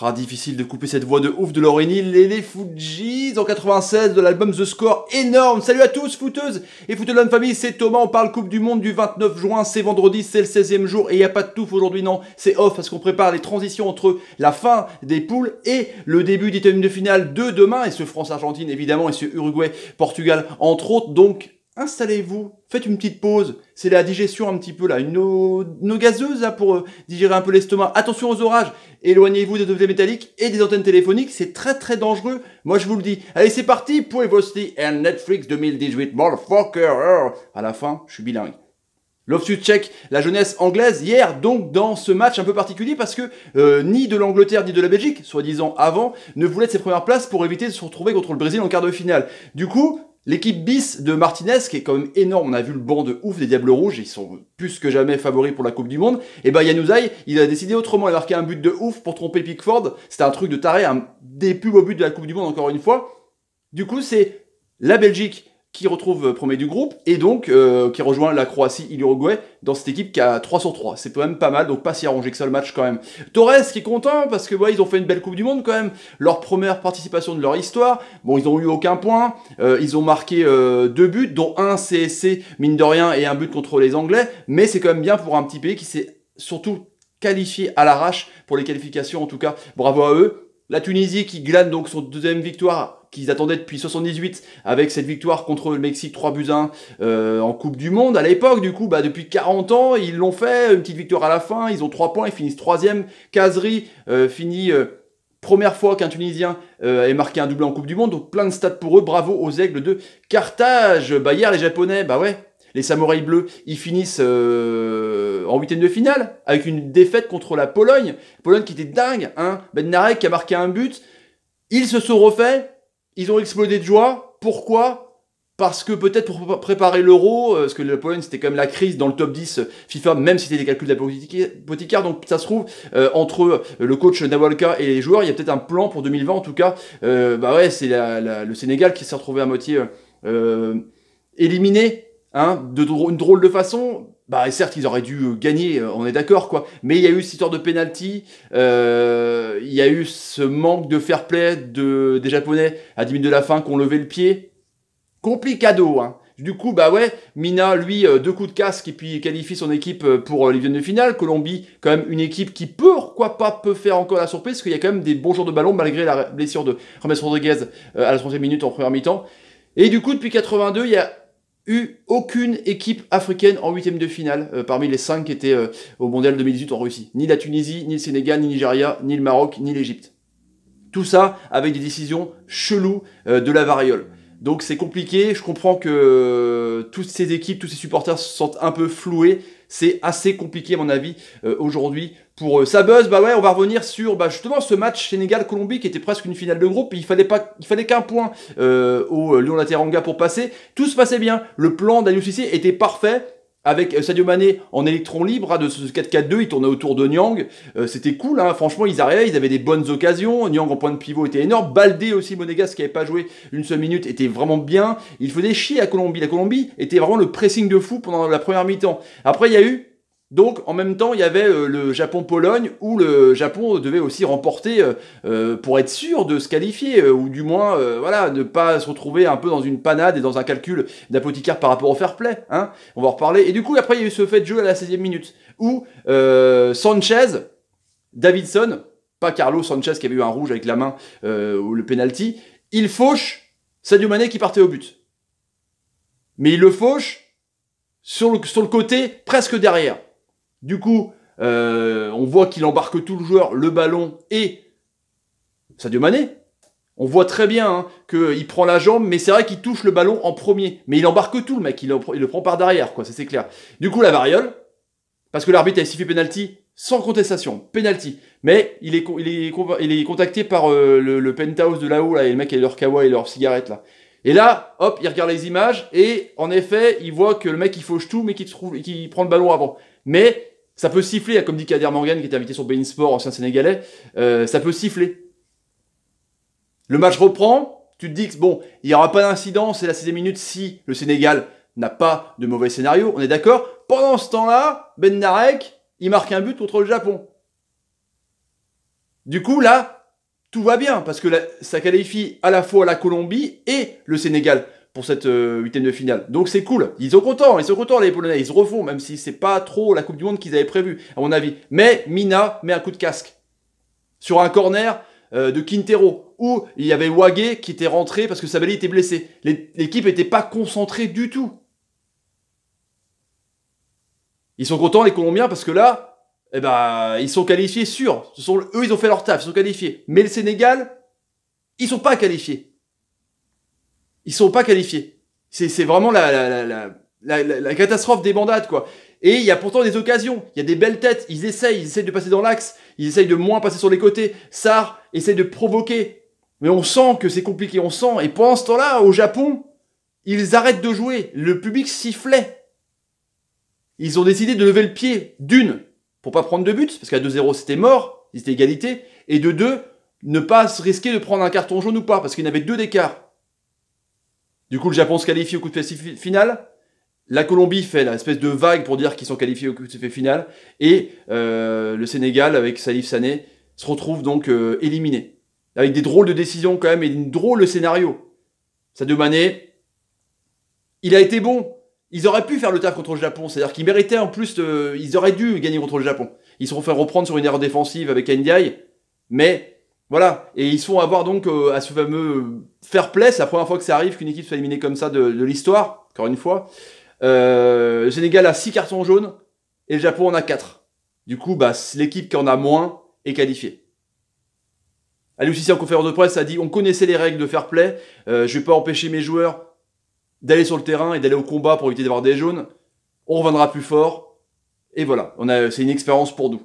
Ah, difficile de couper cette voix de ouf de Lauryn Hill et les Fujis en 96 de l'album The Score, énorme. Salut à tous, footeuses et footeux de la famille, c'est Thomas, on parle Coupe du Monde du 29 juin, c'est vendredi, c'est le 16e jour et il n'y a pas de touffe aujourd'hui, non, c'est off parce qu'on prépare les transitions entre la fin des poules et le début des thèmes de finale de demain, et ce France-Argentine évidemment et ce Uruguay-Portugal entre autres, donc installez-vous, faites une petite pause, c'est la digestion un petit peu là, une eau gazeuse là pour digérer un peu l'estomac. Attention aux orages, éloignez-vous des objets métalliques et des antennes téléphoniques, c'est très très dangereux, moi je vous le dis. Allez c'est parti pour Evosti and Netflix 2018, motherfucker. À la fin, je suis bilingue. Loftus Cheek, la jeunesse anglaise, hier, donc dans ce match un peu particulier parce que ni de l'Angleterre ni de la Belgique, soi-disant avant, ne voulaient de ses premières places pour éviter de se retrouver contre le Brésil en quart de finale. Du coup, l'équipe bis de Martinez, qui est quand même énorme, on a vu le banc de ouf des Diables Rouges, ils sont plus que jamais favoris pour la Coupe du Monde, et bah Januzaj, il a décidé autrement, il a marqué un but de ouf pour tromper Pickford, c'était un truc de taré, un des plus beaux buts de la Coupe du Monde encore une fois. Du coup, c'est la Belgique qui retrouve premier du groupe, et donc qui rejoint la Croatie et l'Uruguay dans cette équipe qui a 3 sur 3. C'est quand même pas mal, donc pas si arrangé que ça le match quand même. Torres qui est content, parce que ouais, ils ont fait une belle Coupe du Monde quand même, leur première participation de leur histoire. Bon, ils ont eu aucun point, ils ont marqué 2 buts, dont un CSC, mine de rien, et un but contre les Anglais, mais c'est quand même bien pour un petit pays qui s'est surtout qualifié à l'arrache pour les qualifications en tout cas. Bravo à eux. La Tunisie qui glane donc son deuxième victoire qu'ils attendaient depuis 78 avec cette victoire contre le Mexique 3-1 en Coupe du Monde à l'époque. Du coup, bah, depuis 40 ans, ils l'ont fait, une petite victoire à la fin, ils ont 3 points, ils finissent 3e. Kazri finit première fois qu'un Tunisien ait marqué un doublé en Coupe du Monde, donc plein de stats pour eux, bravo aux Aigles de Carthage. Bah, hier, les Japonais, bah ouais, les Samouraïs bleus, ils finissent en 8e de finale avec une défaite contre la Pologne. Pologne qui était dingue, hein. Bednarek qui a marqué un but. Ils se sont refaits, ils ont explosé de joie. Pourquoi ? Parce que peut-être pour préparer l'Euro, parce que la Pologne c'était quand même la crise dans le top 10 FIFA, même si c'était des calculs d'apothicaire, donc ça se trouve, entre le coach Nawalka et les joueurs, il y a peut-être un plan pour 2020 en tout cas. Bah ouais, c'est le Sénégal qui s'est retrouvé à moitié éliminé. Hein, une drôle de façon, bah certes ils auraient dû gagner, on est d'accord quoi, mais il y a eu cette histoire de penalty, il y a eu ce manque de fair play des Japonais à 10 minutes de la fin qui ont levé le pied, complicado hein. Du coup bah ouais, Mina lui 2 coups de casque et puis qualifie son équipe pour les huitièmes de finale. Colombie quand même une équipe qui pourquoi pas peut faire encore la surprise parce qu'il y a quand même des bons joueurs de ballon malgré la blessure de James Rodriguez à la 30e minute en première mi-temps. Et du coup depuis 82 il y a eu aucune équipe africaine en 8e de finale parmi les 5 qui étaient au mondial 2018 en Russie. Ni la Tunisie, ni le Sénégal, ni le Nigeria, ni le Maroc, ni l'Égypte. Tout ça avec des décisions cheloues de la variole. Donc c'est compliqué, je comprends que toutes ces équipes, tous ces supporters se sentent un peu floués. C'est assez compliqué à mon avis aujourd'hui pour eux. Ça buzz, bah ouais, on va revenir sur justement ce match Sénégal-Colombie qui était presque une finale de groupe. Il fallait qu'un point au Lyon-La-Teranga pour passer. Tout se passait bien. Le plan d'Aliou Cissé était parfait. Avec Sadio Mané en électron libre de ce 4-4-2, il tournait autour de Nyang. C'était cool, hein, franchement, ils arrivaient, ils avaient des bonnes occasions. Nyang en point de pivot était énorme. Baldé aussi, Monégasque, qui n'avait pas joué une seule minute, était vraiment bien. Il faisait chier à Colombie. La Colombie était vraiment le pressing de fou pendant la première mi-temps. Après, il y a eu... Donc, en même temps, il y avait le Japon-Pologne, où le Japon devait aussi remporter pour être sûr de se qualifier, ou du moins, voilà, ne pas se retrouver un peu dans une panade et dans un calcul d'apothicaire par rapport au fair play. Hein, on va en reparler. Et du coup, après, il y a eu ce fait de jeu à la 16e minute, où Sanchez, Davidson, pas Carlos Sanchez qui avait eu un rouge avec la main, ou le penalty, il fauche Sadio Mané qui partait au but. Mais il le fauche sur le côté, presque derrière. Du coup, on voit qu'il embarque tout le joueur, le ballon et Sadio Mané. On voit très bien hein, qu'il prend la jambe, mais c'est vrai qu'il touche le ballon en premier. Mais il embarque tout, le mec, il le prend par derrière, quoi, ça c'est clair. Du coup, la variole, parce que l'arbitre a sifflé penalty sans contestation, penalty. Mais il est contacté par le penthouse de là-haut, là, et le mec a leur kawa et leur cigarette, là. Et là, hop, il regarde les images, et en effet, il voit que le mec, il fauche tout, mais qu'il prend le ballon avant. Mais... ça peut siffler, comme dit Kader Morgan, qui est invité sur Bein Sport, ancien Sénégalais, ça peut siffler. Le match reprend, tu te dis que bon, il n'y aura pas d'incident, c'est la 6e minute si le Sénégal n'a pas de mauvais scénario, on est d'accord. Pendant ce temps-là, Bednarek, il marque un but contre le Japon. Du coup, là, tout va bien, parce que ça qualifie à la fois la Colombie et le Sénégal pour cette huitième de finale. Donc c'est cool. Ils sont contents les Polonais. Ils se refont, même si c'est pas trop la Coupe du Monde qu'ils avaient prévue, à mon avis. Mais Mina met un coup de casque sur un corner de Quintero, où il y avait Wagué qui était rentré parce que Sabaly était blessé. L'équipe n'était pas concentrée du tout. Ils sont contents, les Colombiens, parce que là, eh ben, ils sont qualifiés sûrs. Eux, ils ont fait leur taf, ils sont qualifiés. Mais le Sénégal, ils sont pas qualifiés. Ils sont pas qualifiés. C'est vraiment la catastrophe des bandades, quoi. Et il y a pourtant des occasions, il y a des belles têtes, ils essayent de passer dans l'axe, ils essayent de moins passer sur les côtés. Sarr essaye de provoquer. Mais on sent que c'est compliqué, on sent. Et pendant ce temps-là, au Japon, ils arrêtent de jouer. Le public sifflait. Ils ont décidé de lever le pied, d'une, pour pas prendre de but, parce qu'à 2-0 c'était mort, ils étaient égalité, et de deux, ne pas se risquer de prendre un carton jaune ou pas, parce qu'il y en avait 2 d'écart. Du coup, le Japon se qualifie au coup de pied final. La Colombie fait l'espèce de vague pour dire qu'ils sont qualifiés au coup de pied final. Et le Sénégal, avec Salif Sané, se retrouve donc éliminé. Avec des drôles de décisions quand même, et une drôle de scénario. Sadio Mané, il a été bon. Ils auraient pu faire le taf contre le Japon. C'est-à-dire qu'ils méritaient en plus, ils auraient dû gagner contre le Japon. Ils se sont fait reprendre sur une erreur défensive avec Ndiaye. Mais voilà. Et ils se font avoir donc à ce fameux fair play. C'est la première fois que ça arrive qu'une équipe soit éliminée comme ça de l'histoire. Encore une fois. Le Sénégal a 6 cartons jaunes et le Japon en a 4. Du coup, bah, l'équipe qui en a moins est qualifiée. Aliou Cissé en conférence de presse a dit on connaissait les règles de fair play, je vais pas empêcher mes joueurs d'aller sur le terrain et d'aller au combat pour éviter d'avoir des jaunes. On reviendra plus fort. Et voilà, c'est une expérience pour nous.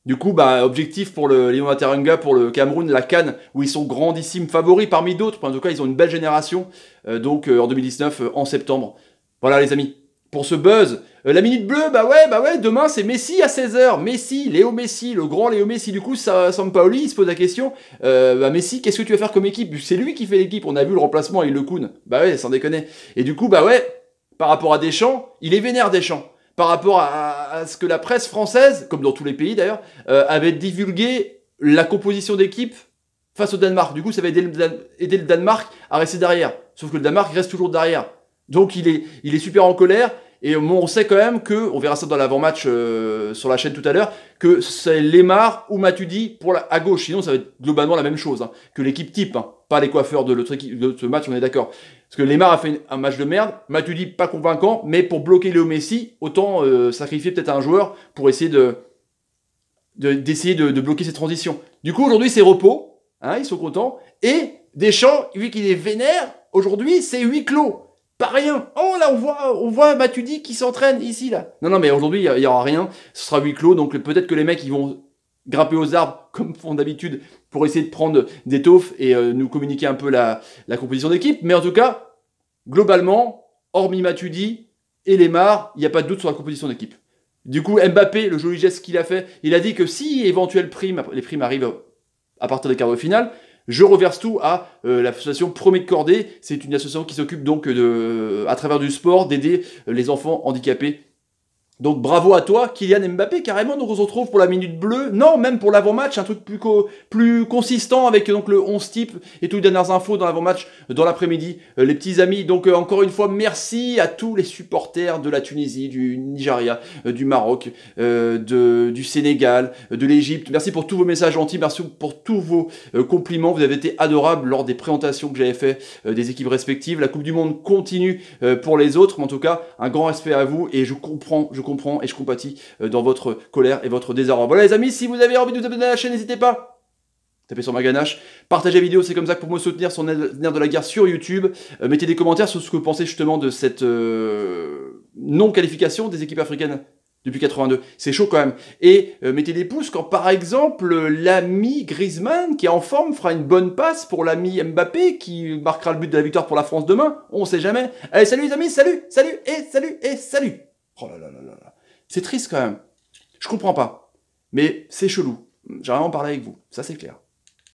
Du coup, bah, objectif pour le Lion Teranga, pour le Cameroun, la CAN, où ils sont grandissimes favoris parmi d'autres. En tout cas, ils ont une belle génération. En 2019, en septembre. Voilà les amis, pour ce buzz, la minute bleue, bah ouais, demain c'est Messi à 16h, Léo Messi, le grand Léo Messi, du coup Sampaoli il se pose la question, Messi, qu'est-ce que tu vas faire comme équipe? C'est lui qui fait l'équipe, on a vu le remplacement avec Le Kun, bah ouais, sans déconner, et du coup, bah ouais, par rapport à Deschamps, il est vénère Deschamps, par rapport à ce que la presse française, comme dans tous les pays d'ailleurs, avait divulgué la composition d'équipe face au Danemark, du coup ça va aider le Danemark à rester derrière, sauf que le Danemark reste toujours derrière. Donc il est super en colère, et on sait quand même que, on verra ça dans l'avant-match sur la chaîne tout à l'heure, que c'est Lemar ou Matuidi à gauche, sinon ça va être globalement la même chose, hein, que l'équipe type, hein, pas les coiffeurs de l'autre match, on est d'accord. Parce que Lemar a fait un match de merde, Matuidi pas convaincant, mais pour bloquer Léo Messi, autant sacrifier peut-être un joueur pour essayer d'essayer de bloquer ces transitions. Du coup aujourd'hui c'est repos, hein, ils sont contents, et Deschamps, vu qu'il est vénère, aujourd'hui c'est huis clos. Pas rien. Oh là, on voit Matuidi qui s'entraîne ici, là. Non, mais aujourd'hui, il y aura rien. Ce sera huis clos. Donc peut-être que les mecs, ils vont grimper aux arbres, comme font d'habitude, pour essayer de prendre des taufs et nous communiquer un peu la composition d'équipe. Mais en tout cas, globalement, hormis Matuidi et Lemar, il n'y a pas de doute sur la composition d'équipe. Du coup, Mbappé, le joli geste qu'il a fait, il a dit que si éventuelles primes, les primes arrivent à partir des quarts de finale, je reverse tout à l'association Premier de Cordée. C'est une association qui s'occupe donc à travers du sport, d'aider les enfants handicapés. Donc bravo à toi, Kylian Mbappé, carrément. Donc on se retrouve pour la minute bleue. Non, même pour l'avant-match, un truc plus consistant avec donc le 11 type et toutes les dernières infos dans l'avant-match dans l'après-midi. Les petits amis, donc encore une fois, merci à tous les supporters de la Tunisie, du Nigeria, du Maroc, du Sénégal, de l'Égypte. Merci pour tous vos messages gentils, merci pour tous vos compliments. Vous avez été adorables lors des présentations que j'avais fait des équipes respectives. La Coupe du Monde continue pour les autres, mais en tout cas, un grand respect à vous et je comprends et je compatis dans votre colère et votre désarroi. Voilà les amis, si vous avez envie de vous abonner à la chaîne, n'hésitez pas. Tapez sur ma ganache, partagez la vidéo, c'est comme ça que pour me soutenir sur Nerf de la Guerre sur YouTube. Mettez des commentaires sur ce que vous pensez justement de cette non-qualification des équipes africaines depuis 82. C'est chaud quand même. Et mettez des pouces quand par exemple l'ami Griezmann qui est en forme fera une bonne passe pour l'ami Mbappé qui marquera le but de la victoire pour la France demain. On sait jamais. Allez, salut les amis, salut. Oh là là là là. C'est triste quand même. Je comprends pas. Mais c'est chelou. J'ai vraiment parlé avec vous. Ça c'est clair.